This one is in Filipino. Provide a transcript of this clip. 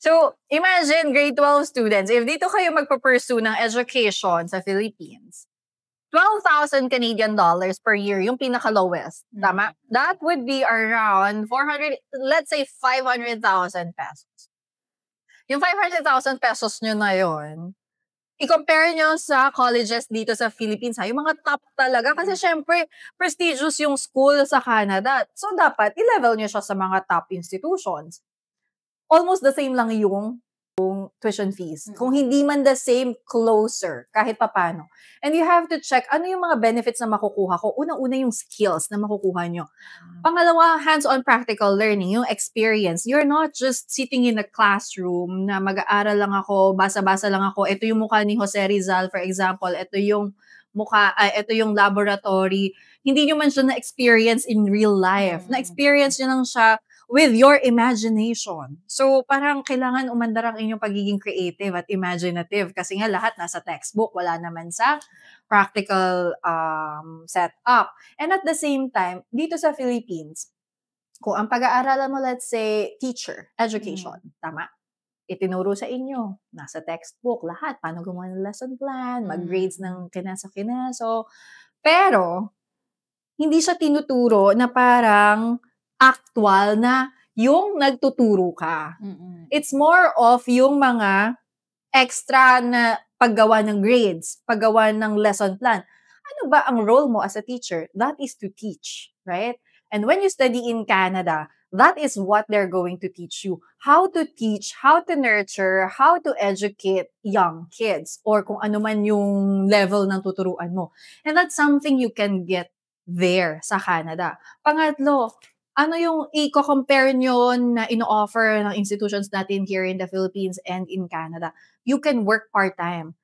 So, imagine grade 12 students, if dito kayo magpa-pursue ng education sa Philippines, 12,000 Canadian dollars per year, yung pinaka-lowest. Tama? That would be around 400, let's say 500,000 pesos. Yung 500,000 pesos nyo na yun, i-compare nyo sa colleges dito sa Philippines, yung mga top talaga. Kasi syempre, prestigious yung school sa Canada. So, dapat i-level nyo siya sa mga top institutions. Almost the same lang yung tuition fees. Kung hindi man the same, closer, kahit papano. And you have to check, ano yung mga benefits na makukuha ko? Unang-una yung skills na makukuha nyo. Pangalawa, hands-on practical learning, yung experience. You're not just sitting in a classroom na mag-aaral lang ako, basa-basa lang ako. Ito yung mukha ni Jose Rizal, for example. Ito yung ito yung laboratory. Hindi nyo man siya na-experience in real life. Na-experience nyo lang siya with your imagination. So, parang kailangan umandar ang inyong pagiging creative at imaginative kasi nga lahat nasa textbook, wala naman sa practical setup. And at the same time, dito sa Philippines, kung ang pag-aaralan mo, let's say, teacher, education, tama? Itinuro sa inyo, nasa textbook, lahat, paano gumawa ng lesson plan, mag-grades ng kinaso-kinaso. Pero, hindi siya tinuturo na parang actual na yung nagtuturo ka. It's more of yung mga extra na paggawa ng grades, paggawa ng lesson plan. Ano ba ang role mo as a teacher? That is to teach, right? And when you study in Canada, that is what they're going to teach you. How to teach, how to nurture, how to educate young kids or kung ano man yung level ng tuturuan mo. And that's something you can get there sa Canada. Pangatlo, ano yung i-compare nyo na ino-offer ng institutions natin here in the Philippines and in Canada? You can work part-time.